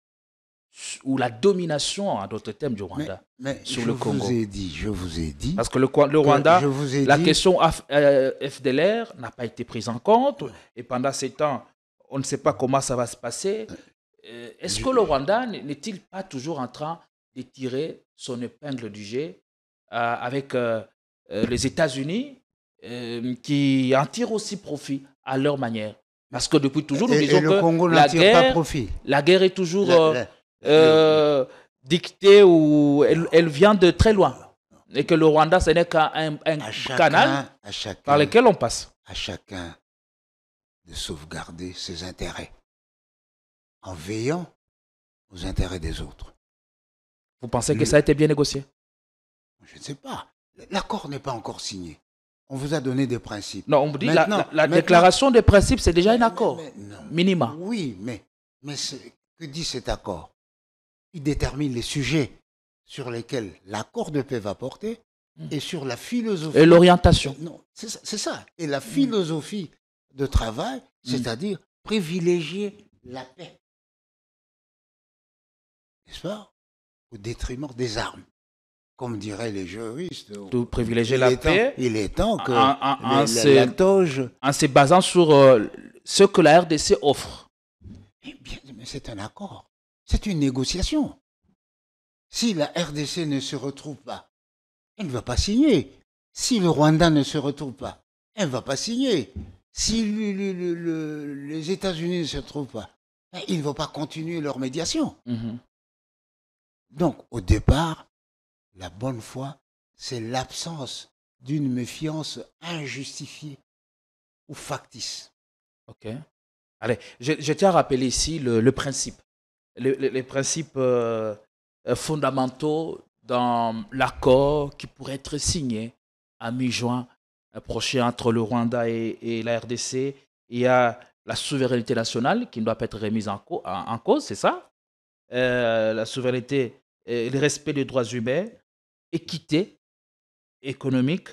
ou la domination, en d'autres termes, du Rwanda sur le Congo. Je vous ai dit. Parce que le Rwanda, la question FDLR n'a pas été prise en compte. Et pendant ces temps, on ne sait pas comment ça va se passer. Est-ce que le Rwanda n'est-il pas toujours en train de tirer son épingle du jeu avec les États-Unis qui en tirent aussi profit à leur manière? Parce que depuis toujours, nous disons que la guerre est toujours dictée ou elle vient de très loin. Et que le Rwanda, ce n'est qu'un canal par lequel on passe. À chacun de sauvegarder ses intérêts en veillant aux intérêts des autres. Vous pensez que ça a été bien négocié? Je ne sais pas. L'accord n'est pas encore signé. On vous a donné des principes. Non, on vous dit la déclaration des principes, c'est déjà un accord minimum. Oui, mais que dit cet accord? Il détermine les sujets sur lesquels l'accord de paix va porter et sur la philosophie. Et l'orientation. Non, c'est ça. Et la philosophie de travail, c'est-à-dire privilégier la paix. N'est-ce pas? Au détriment des armes. Comme diraient les juristes. De privilégier la paix. Il est temps que en se basant sur ce que la RDC offre. Mais c'est un accord. C'est une négociation. Si la RDC ne se retrouve pas, elle ne va pas signer. Si le Rwanda ne se retrouve pas, elle ne va pas signer. Si les États-Unis ne se retrouvent pas, ils ne vont pas continuer leur médiation. Donc, au départ, la bonne foi, c'est l'absence d'une méfiance injustifiée ou factice. Ok. Allez, je tiens à rappeler ici le principe. Les principes fondamentaux dans l'accord qui pourrait être signé à mi-juin prochain entre le Rwanda et la RDC. Il y a la souveraineté nationale qui ne doit pas être remise en cause, c'est ça? la souveraineté, le respect des droits humains, équité économique.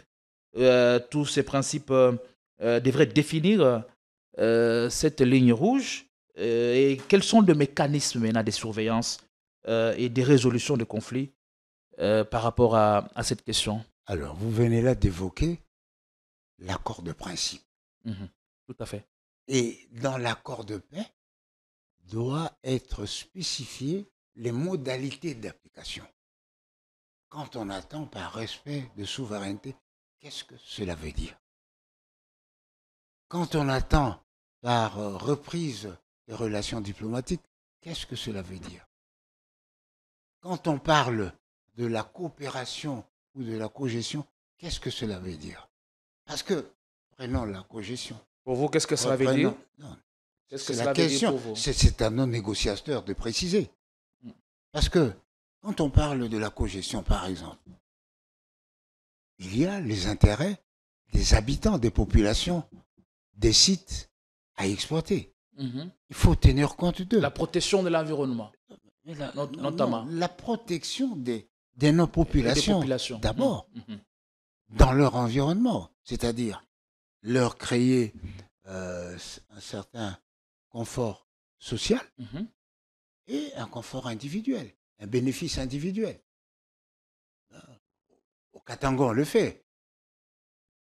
Tous ces principes devraient définir cette ligne rouge. Et quels sont les mécanismes maintenant de surveillance et de résolution de conflits par rapport à cette question? Alors, vous venez là d'évoquer l'accord de principe. Tout à fait. Et dans l'accord de paix, doit être spécifié les modalités d'application. Quand on attend par respect de souveraineté, qu'est-ce que cela veut dire? Quand on attend par reprise des relations diplomatiques, qu'est-ce que cela veut dire? Quand on parle de la coopération ou de la cogestion, qu'est-ce que cela veut dire? Parce que, prenons la cogestion. Pour vous, qu'est-ce que cela veut dire? Qu'est-ce que cela veut dire pour vous? C'est à nos négociateurs de préciser. Parce que, quand on parle de la cogestion, par exemple, il y a les intérêts des habitants, des populations, des sites à exploiter. Il faut tenir compte d'eux. La protection de l'environnement, notamment. La protection de nos populations, d'abord, dans leur environnement. C'est-à-dire leur créer un certain confort social et un confort individuel, un bénéfice individuel. Au Katanga, on le fait.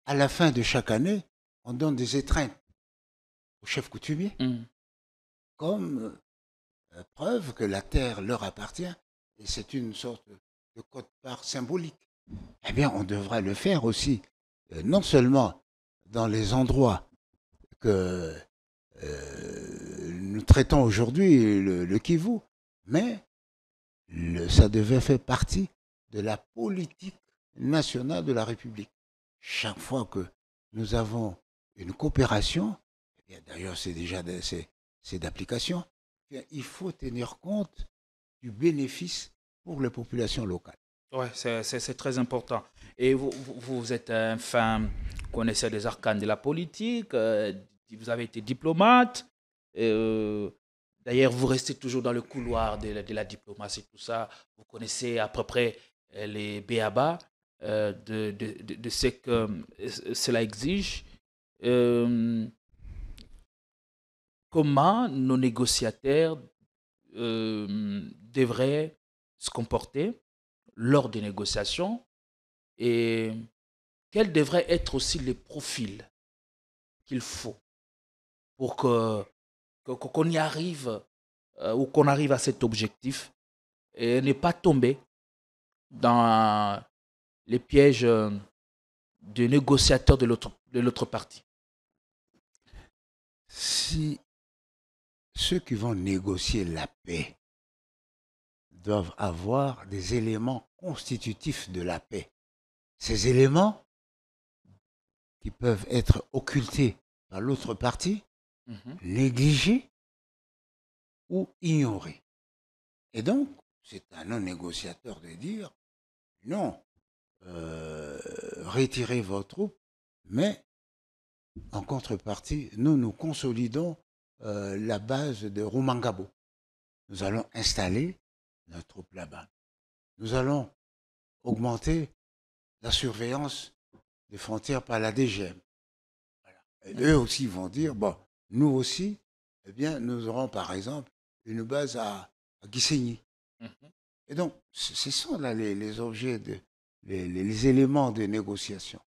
À la fin de chaque année, on donne des étreintes aux chefs coutumiers comme preuve que la terre leur appartient et c'est une sorte de quote-part symbolique. Eh bien, on devra le faire aussi, non seulement dans les endroits que nous traitons aujourd'hui, le Kivu, mais ça devait faire partie de la politique nationale de la République. Chaque fois que nous avons une coopération, d'ailleurs c'est déjà c'est d'application, il faut tenir compte du bénéfice pour les populations locales. Oui, c'est très important. Et vous êtes un fin connaisseur des arcanes de la politique, vous avez été diplomate, d'ailleurs vous restez toujours dans le couloir de la diplomatie, tout ça, vous connaissez à peu près les b.a.-ba de ce que cela exige. Comment nos négociateurs devraient se comporter lors des négociations et quels devraient être aussi les profils qu'il faut pour qu'on y arrive ou qu'on arrive à cet objectif et ne pas tomber dans les pièges de négociateurs de l'autre partie. Si ceux qui vont négocier la paix doivent avoir des éléments constitutifs de la paix, ces éléments qui peuvent être occultés par l'autre partie, négligés ou ignorés. Et donc, c'est à nos négociateurs de dire non, retirez vos troupes, mais en contrepartie, nous consolidons la base de Rumangabo. Nous allons installer nos troupes là-bas. Nous allons augmenter la surveillance des frontières par la DGM. Voilà. Et eux aussi vont dire, bon, nous aussi, eh bien, nous aurons par exemple une base à Gisenyi. Et donc, ce sont là les objets, les éléments de négociation.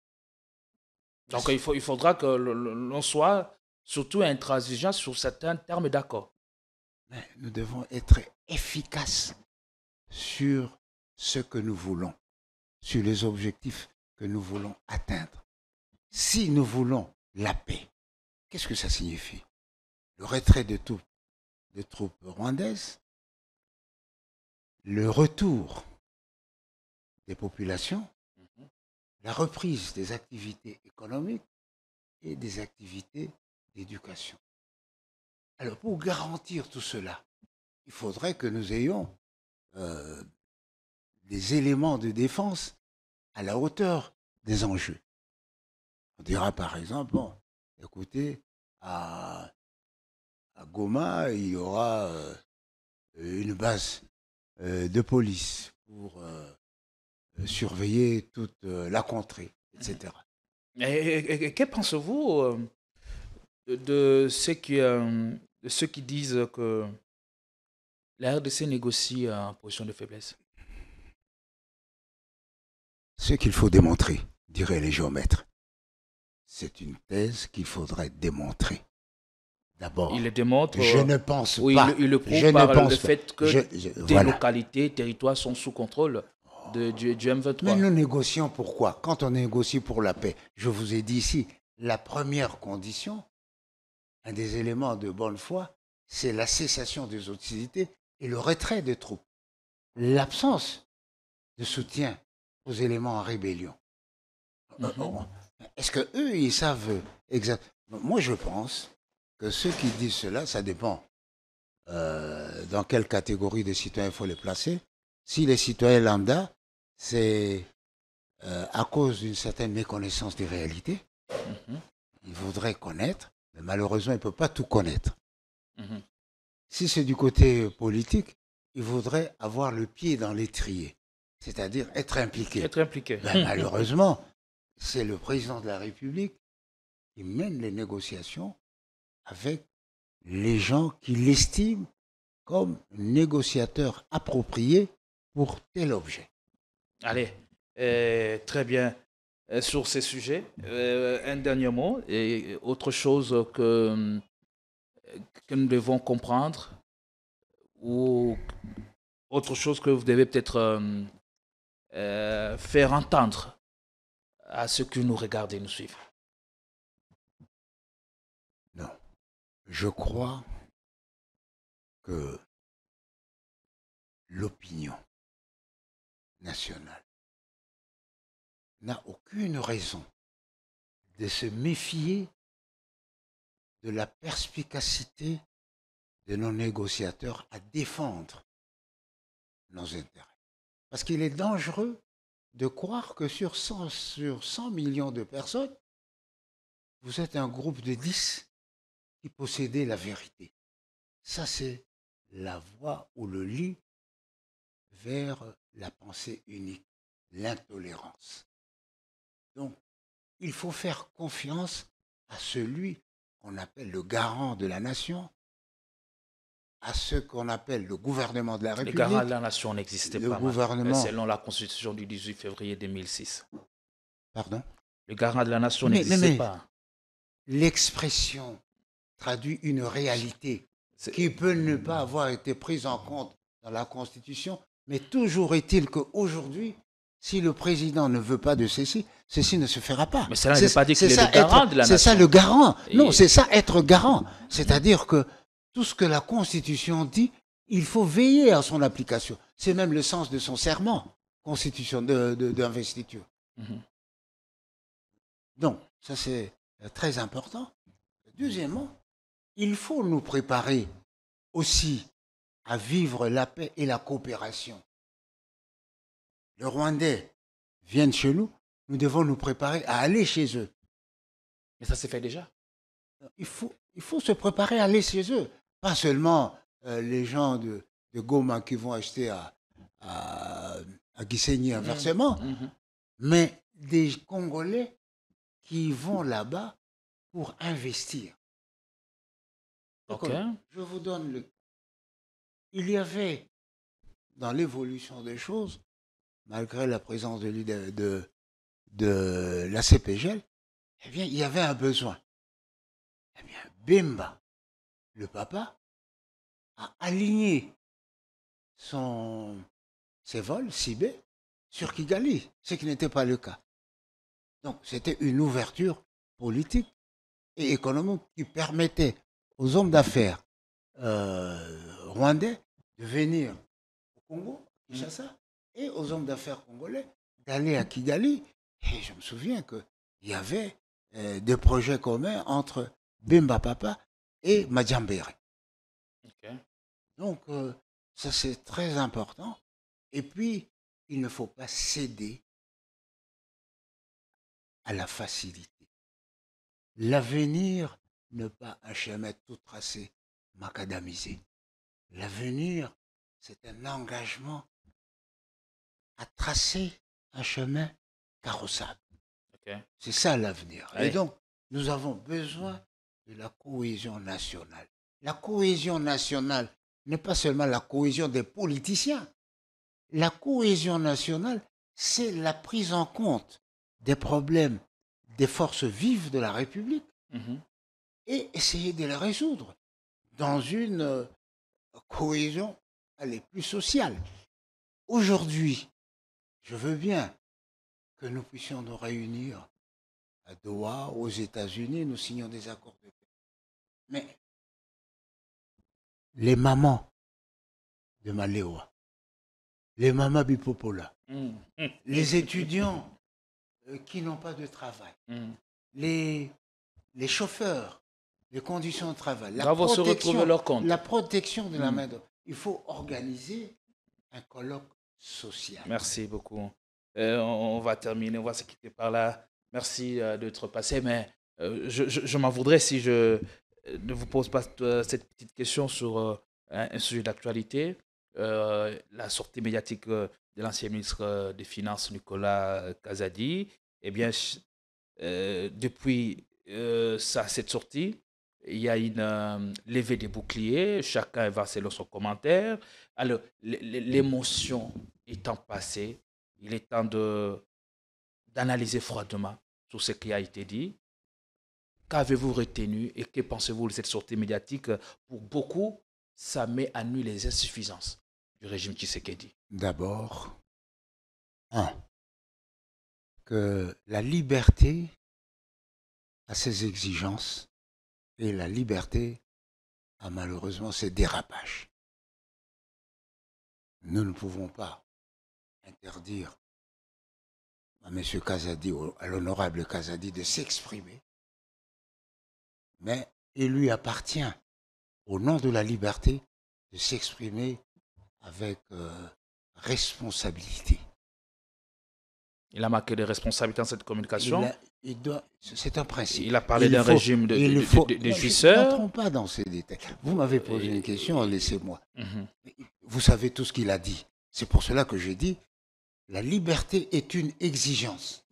Donc, il faudra que l'on soit surtout intransigeant sur certains termes d'accord. Mais nous devons être efficaces sur ce que nous voulons, sur les objectifs que nous voulons atteindre. Si nous voulons la paix, qu'est-ce que ça signifie? Le retrait de troupes rwandaises, le retour des populations, la reprise des activités économiques et des activités d'éducation. Alors, pour garantir tout cela, il faudrait que nous ayons des éléments de défense à la hauteur des enjeux. On dira par exemple, bon, écoutez, à Goma, il y aura une base de police pour surveiller toute la contrée, etc. Et que pensez-vous de ceux qui disent que la RDC négocie en position de faiblesse? Ce qu'il faut démontrer, diraient les géomètres. C'est une thèse qu'il faudrait démontrer. D'abord, il le démontre. Je ne pense oui, pas. Il le prouve par le fait que des localités, territoires sont sous contrôle du M23. Mais nous négocions pourquoi? Quand on négocie pour la paix, je vous ai dit ici, la première condition, un des éléments de bonne foi, c'est la cessation des hostilités et le retrait des troupes. L'absence de soutien aux éléments en rébellion. Est-ce qu'eux, ils savent exactement? Moi, je pense que ceux qui disent cela, ça dépend dans quelle catégorie de citoyens il faut les placer. Si les citoyens lambda, c'est à cause d'une certaine méconnaissance des réalités. Ils voudraient connaître, mais malheureusement, ils ne peuvent pas tout connaître. Si c'est du côté politique, ils voudraient avoir le pied dans l'étrier, c'est-à-dire être impliqués. Être impliqué. Ben, malheureusement, c'est le président de la République qui mène les négociations avec les gens qui l'estiment comme négociateur approprié pour tel objet. Allez, très bien. Sur ces sujets, un dernier mot, et autre chose que nous devons comprendre, ou autre chose que vous devez peut-être faire entendre à ceux qui nous regardent et nous suivent. Non. Je crois que l'opinion nationale n'a aucune raison de se méfier de la perspicacité de nos négociateurs à défendre nos intérêts. Parce qu'il est dangereux de croire que sur 100 millions de personnes, vous êtes un groupe de 10 qui possédez la vérité. Ça, c'est la voie ou le lit vers la pensée unique, l'intolérance. Donc, il faut faire confiance à celui qu'on appelle le garant de la nation, à ce qu'on appelle le gouvernement de la République. Le garant de la nation n'existait pas. Gouvernement... Selon la Constitution du 18 février 2006. Pardon? Le garant de la nation n'existait pas. L'expression traduit une réalité qui peut ne pas avoir été prise en compte dans la Constitution, mais toujours est-il qu'aujourd'hui, si le président ne veut pas de ceci ne se fera pas. Mais cela ne veut pas dire qu'il est le garant de la nation. C'est ça le garant. Non, c'est ça être garant. C'est-à-dire que tout ce que la Constitution dit, il faut veiller à son application. C'est même le sens de son serment constitution d'investiture. Donc, ça c'est très important. Deuxièmement, il faut nous préparer aussi à vivre la paix et la coopération. Les Rwandais viennent chez nous, nous devons nous préparer à aller chez eux. Mais ça s'est fait déjà. Il faut se préparer à aller chez eux. Pas seulement les gens de Goma qui vont acheter à Gisenyi inversement, mais des Congolais qui vont là-bas pour investir. Okay. Je vous donne le... Il y avait, dans l'évolution des choses, malgré la présence de la CPGL, eh bien, il y avait un besoin. Eh bien, Bemba, le papa, a aligné ses vols Sibé sur Kigali, ce qui n'était pas le cas. Donc, c'était une ouverture politique et économique qui permettait aux hommes d'affaires rwandais de venir au Congo, Kinshasa, et aux hommes d'affaires congolais d'aller à Kigali. Et je me souviens qu'il y avait des projets communs entre Bemba Papa et Madjambere. Okay. Donc, ça c'est très important. Et puis, il ne faut pas céder à la facilité. L'avenir n'est pas un chemin tout tracé, macadamisé. L'avenir c'est un engagement à tracer un chemin carrossable. Okay. C'est ça l'avenir. Oui. Et donc, nous avons besoin de la cohésion nationale. La cohésion nationale n'est pas seulement la cohésion des politiciens. La cohésion nationale, c'est la prise en compte des problèmes des forces vives de la République et essayer de les résoudre dans une cohésion plus sociale. Aujourd'hui, je veux bien que nous puissions nous réunir à Doha, aux États-Unis, nous signons des accords de paix. Mais les mamans de Maléoa, les mamas Bipopola, les étudiants qui n'ont pas de travail, les chauffeurs, les conditions de travail, la protection de la main-d'œuvre. Il faut organiser un colloque social. Merci beaucoup. On va terminer, on va se quitter par là. Merci d'être passé, mais je m'en voudrais si je ne vous pose pas cette petite question sur un sujet d'actualité. La sortie médiatique de l'ancien ministre des Finances, Nicolas Kazadi. Eh bien, depuis cette sortie, il y a une levée des boucliers, chacun va selon son commentaire. Alors, l'émotion étant passée, il est temps d'analyser froidement tout ce qui a été dit. Qu'avez-vous retenu et que pensez-vous de cette sortie médiatique? Pour beaucoup, ça met à nu les insuffisances du régime Tshisekedi. D'abord, que la liberté a ses exigences et la liberté a malheureusement ses dérapages. Nous ne pouvons pas interdire à M. Kazadi, à l'honorable Kazadi, de s'exprimer, mais il lui appartient, au nom de la liberté, de s'exprimer avec responsabilité. Il a marqué des responsabilités dans cette communication. C'est un principe. Il a parlé d'un régime de jouisseurs. Ne rentrons pas dans ces détails. Vous m'avez posé une question, laissez-moi. Vous savez tout ce qu'il a dit. C'est pour cela que j'ai dit, la liberté est une exigence.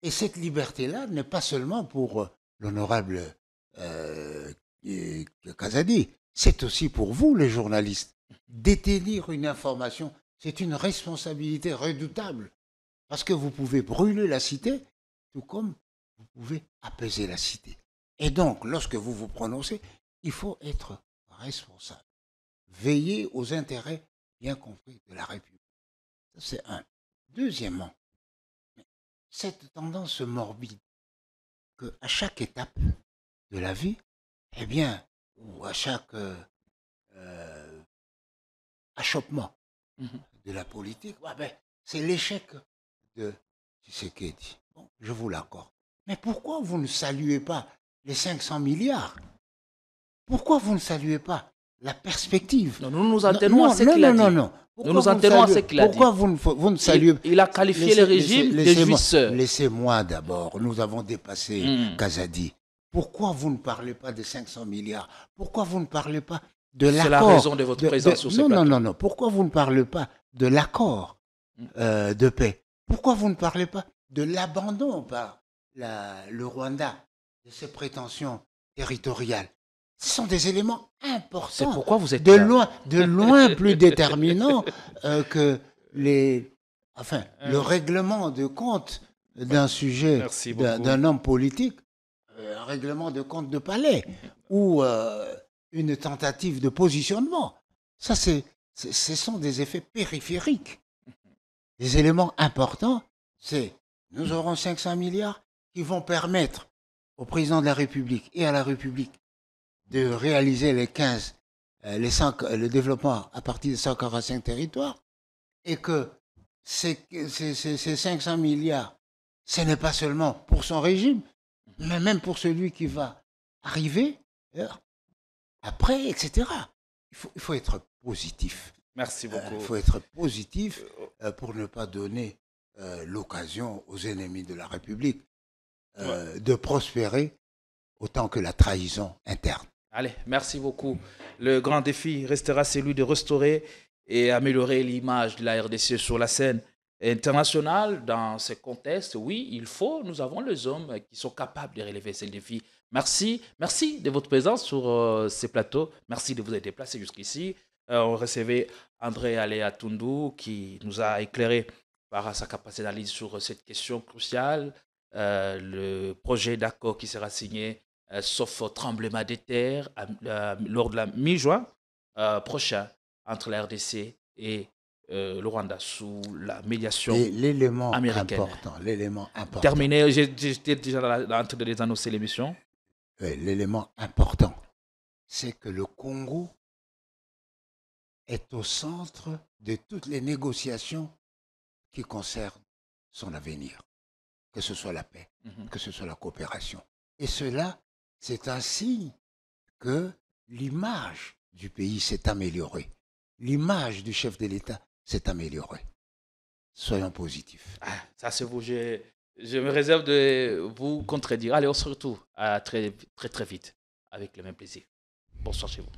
Et cette liberté-là n'est pas seulement pour l'honorable Kazadi, c'est aussi pour vous, les journalistes. Détenir une information, c'est une responsabilité redoutable. Parce que vous pouvez brûler la cité, tout comme vous pouvez apaiser la cité. Et donc, lorsque vous vous prononcez, il faut être responsable. Veiller aux intérêts bien compris de la République. Ça, c'est un. Deuxièmement, cette tendance morbide qu'à chaque étape de la vie, eh bien, ou à chaque achoppement de la politique, c'est l'échec de Tshisekedi. Bon, je vous l'accorde. Mais pourquoi vous ne saluez pas les 500 milliards? Pourquoi vous ne saluez pas la perspective? Non, nous nous attenons à ce qu'il a dit. Non. Nous nous attenons à ce qu'il a dit. Pourquoi vous ne saluez pas? Il a qualifié le régime de jouisseur. Laissez-moi d'abord. Nous avons dépassé Kazadi. Pourquoi vous ne parlez pas des 500 milliards? Pourquoi vous ne parlez pas de l'accord? C'est la raison de votre présence sur ce plateau. Non. Pourquoi vous ne parlez pas de l'accord de paix? Pourquoi vous ne parlez pas de l'abandon par le Rwanda de ses prétentions territoriales? Ce sont des éléments importants. C'est pourquoi vous êtes de loin plus déterminants que le règlement de compte d'un sujet, d'un homme politique, un règlement de compte de palais ou une tentative de positionnement. Ça, ce sont des effets périphériques. Les éléments importants, c'est nous aurons 500 milliards qui vont permettre au président de la République et à la République de réaliser le développement à partir de 145 territoires, et que ces 500 milliards, ce n'est pas seulement pour son régime, mais même pour celui qui va arriver après, etc. Il faut être positif. Merci beaucoup. Il faut être positif pour ne pas donner l'occasion aux ennemis de la République de prospérer autant que la trahison interne. Allez, merci beaucoup. Le grand défi restera celui de restaurer et améliorer l'image de la RDC sur la scène internationale. Dans ce contexte, oui, nous avons les hommes qui sont capables de relever ces défis. Merci de votre présence sur ces plateaux. Merci de vous être déplacé jusqu'ici. On recevait André Aléa Toundou qui nous a éclairé par sa capacité d'analyse sur cette question cruciale. Le projet d'accord qui sera signé, sauf tremblement de terre, lors de la mi-juin prochain entre la RDC et le Rwanda sous la médiation américaine. L'élément important. Terminé, j'étais déjà en train de les annoncer l'émission. L'élément important, c'est que le Congo est au centre de toutes les négociations qui concernent son avenir, que ce soit la paix, que ce soit la coopération. Et cela, c'est un signe que l'image du pays s'est améliorée. L'image du chef de l'État s'est améliorée. Soyons positifs. Ça, c'est vous. Je me réserve de vous contredire. Allez, on se retrouve très, très, très vite avec le même plaisir. Bonsoir chez vous.